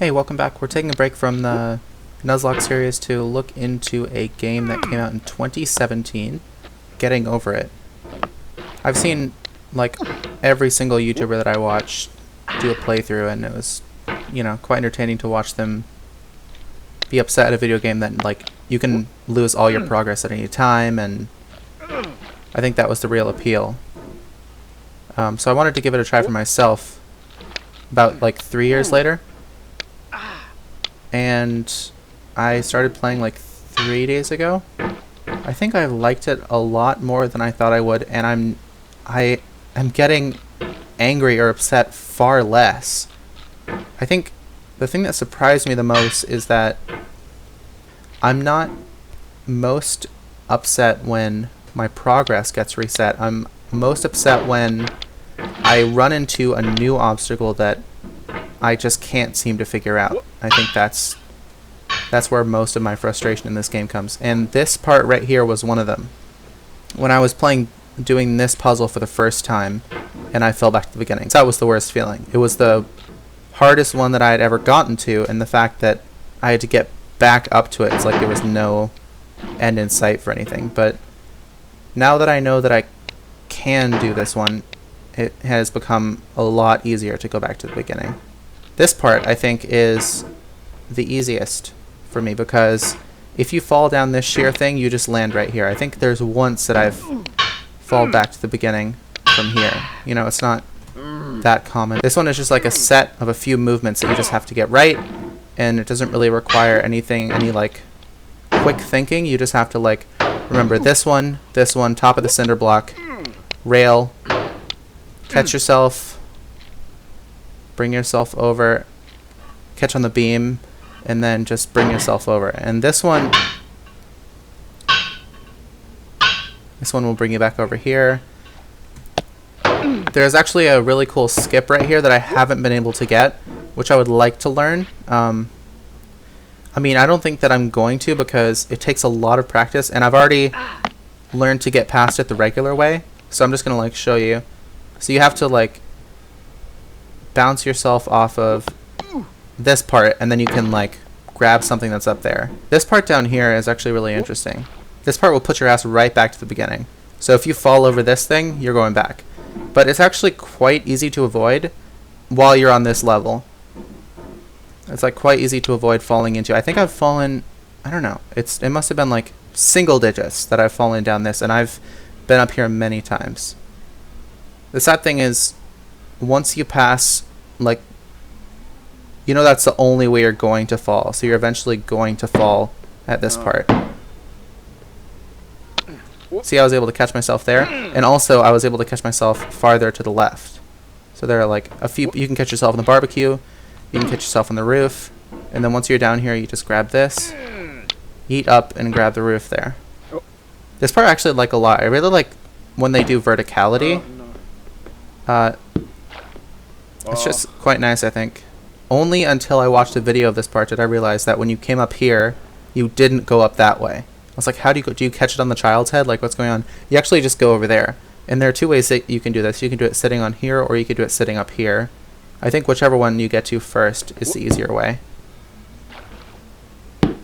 Hey, welcome back. We're taking a break from the Nuzlocke series to look into a game that came out in 2017, Getting Over It. I've seen, like, every single YouTuber that I watch do a playthrough, and it was, quite entertaining to watch them be upset at a video game that, like, you can lose all your progress at any time, and I think that was the real appeal. So I wanted to give it a try for myself about, like, 3 years later. And I started playing like 3 days ago. I think I liked it a lot more than I thought I would, and I am getting angry or upset far less. I think the thing that surprised me the most is that I'm not most upset when my progress gets reset. I'm most upset when I run into a new obstacle that I just can't seem to figure out. I think that's where most of my frustration in this game comes. And this part right here was one of them. When I was doing this puzzle for the first time, and I fell back to the beginning. That was the worst feeling. It was the hardest one that I had ever gotten to, and the fact that I had to get back up to it, it's like there was no end in sight for anything. But now that I know that I can do this one, it has become a lot easier to go back to the beginning. This part, I think, is the easiest for me, because if you fall down this sheer thing, you just land right here. I think there's once that I've fallen back to the beginning from here. It's not that common. This one is just like a set of a few movements that you just have to get right, and it doesn't really require any like quick thinking. You just have to like remember this one, top of the cinder block, rail, catch yourself, bring yourself over, catch on the beam, and then just bring yourself over. And this one will bring you back over here. There's actually a really cool skip right here that I haven't been able to get, which I would like to learn. I don't think that I'm going to, because it takes a lot of practice, and I've already learned to get past it the regular way. So I'm just going to like show you. So you have to like bounce yourself off of this part, and then you can like grab something that's up there. This part down here is actually really interesting. This part will put your ass right back to the beginning. So if you fall over this thing, you're going back. But it's actually quite easy to avoid while you're on this level. It's like quite easy to avoid falling into. I think I've fallen, I don't know, it must have been like single digits that I've fallen down this, and I've been up here many times. The sad thing is, once you pass, like, that's the only way you're going to fall. So you're eventually going to fall at this part. See, I was able to catch myself there. And also, I was able to catch myself farther to the left. So there are like a few, you can catch yourself on the barbecue, you can catch yourself on the roof, and then once you're down here, you just grab this, eat up, and grab the roof there. This part I actually like a lot. I really like when they do verticality. It's just quite nice, I think. Only until I watched a video of this part did I realize that when you came up here, you didn't go up that way. I was like, how do you go? Do you catch it on the child's head? Like, what's going on? You actually just go over there. And there are two ways that you can do this. You can do it sitting on here, or you can do it sitting up here. I think whichever one you get to first is the easier way.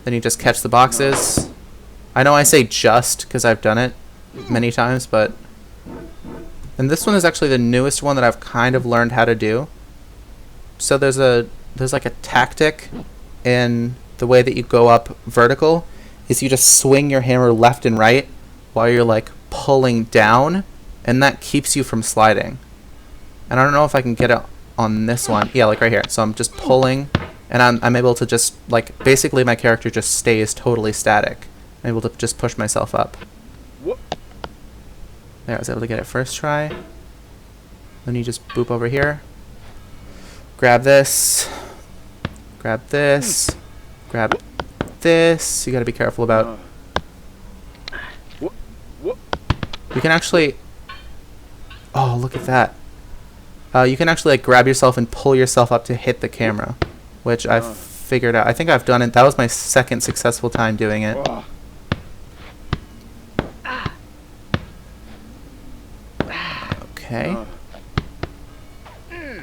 Then you just catch the boxes. I know I say just because I've done it many times, but... And this one is actually the newest one that I've kind of learned how to do. So there's like a tactic in the way that you go up vertical, is you just swing your hammer left and right while you're like pulling down, and that keeps you from sliding. And I don't know if I can get it on this one. Yeah, like right here. So I'm just pulling, and I'm able to just like, basically my character just stays totally static. I'm able to just push myself up. There, I was able to get it first try. Then you just boop over here. Grab this. Grab this. Grab this. You gotta be careful about... You can actually... Oh, look at that. You can actually like grab yourself and pull yourself up to hit the camera, which I've figured out. I think I've done it. That was my second successful time doing it. Okay.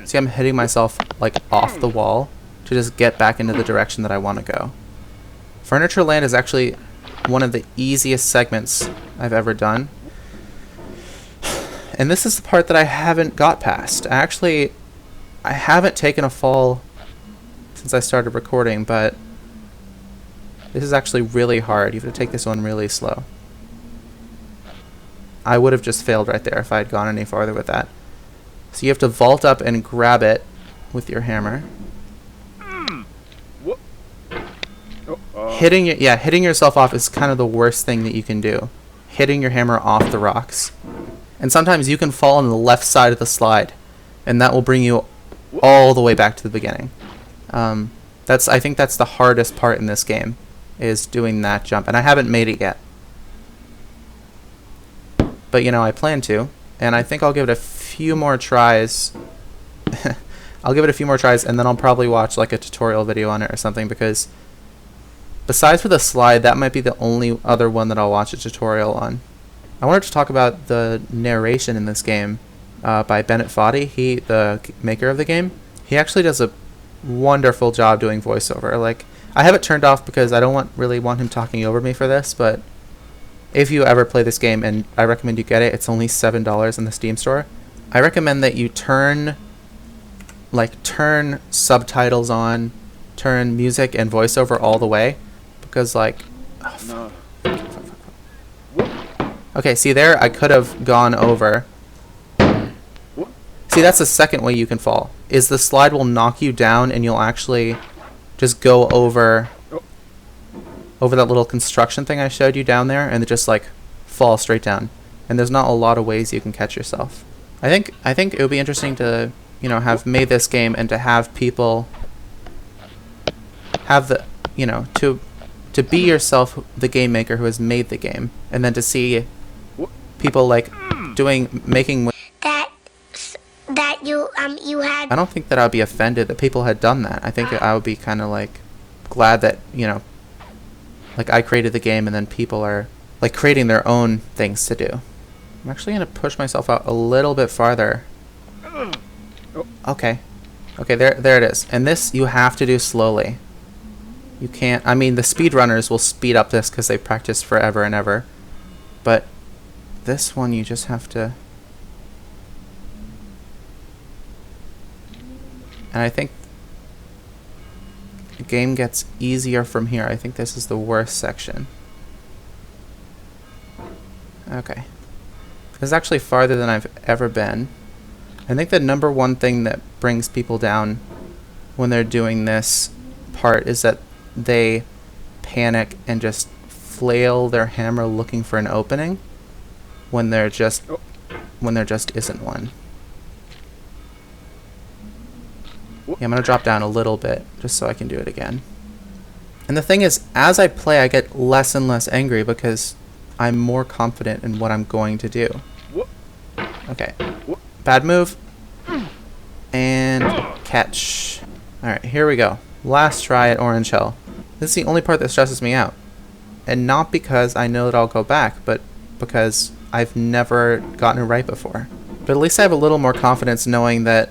See, I'm hitting myself like off the wall. to just get back into the direction that I want to go. Furniture Land is actually one of the easiest segments I've ever done. And this is the part that I haven't got past. I haven't taken a fall since I started recording, but this is actually really hard. You have to take this one really slow. I would have just failed right there if I had gone any farther with that. So you have to vault up and grab it with your hammer. Hitting yourself off is kind of the worst thing that you can do. Hitting your hammer off the rocks. And sometimes you can fall on the left side of the slide, and that will bring you all the way back to the beginning. I think that's the hardest part in this game, is doing that jump, and I haven't made it yet. But you know, I plan to, and I think I'll give it a few more tries. I'll give it a few more tries, and then I'll probably watch like a tutorial video on it or something, because besides for the slide, that might be the only other one that I'll watch a tutorial on. I wanted to talk about the narration in this game by Bennett Foddy, the maker of the game. He actually does a wonderful job doing voiceover. Like, I have it turned off because I don't really want him talking over me for this, but if you ever play this game, and I recommend you get it, it's only $7 in the Steam store. I recommend that you turn subtitles on, turn music and voiceover all the way, because like, oh, okay, see there, I could have gone over. See, that's the second way you can fall, is the slide will knock you down and you'll actually just go over that little construction thing I showed you down there, and it just like fall straight down. And there's not a lot of ways you can catch yourself. I think it would be interesting to, you know, have made this game and to have people have the, you know, to be yourself, the game maker who has made the game, and then to see people like making that you had. I don't think that I'd be offended that people had done that. I think I would be kind of like glad that, you know, like I created the game and then people are like creating their own things to do. I'm actually going to push myself out a little bit farther. Okay, there it is. And this you have to do slowly. You can't, I mean, the speedrunners will speed up this because they've practiced forever and ever. But this one you just have to... And I think the game gets easier from here. I think this is the worst section. Okay. This is actually farther than I've ever been. I think the number one thing that brings people down when they're doing this part is that they panic and just flail their hammer looking for an opening when there just isn't one. Yeah, I'm going to drop down a little bit just so I can do it again. And the thing is, as I play, I get less and less angry because I'm more confident in what I'm going to do. Okay. Bad move. And catch. Alright, here we go. Last try at Orange Hill. This is the only part that stresses me out. And not because I know that I'll go back, but because I've never gotten it right before. But at least I have a little more confidence knowing that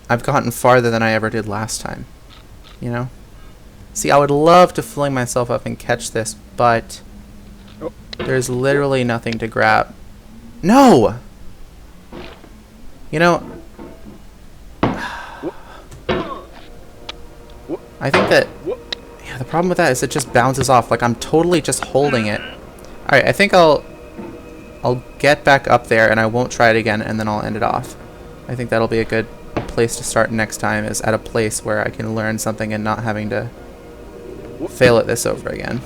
I've gotten farther than I ever did last time. You know? See, I would love to fling myself up and catch this, but there's literally nothing to grab. No! You know, I think that, yeah, the problem with that is it just bounces off. Like, I'm totally just holding it. Alright, I think I'll get back up there and I won't try it again, and then I'll end it off. I think that'll be a good place to start next time, is at a place where I can learn something and not having to fail at this over again.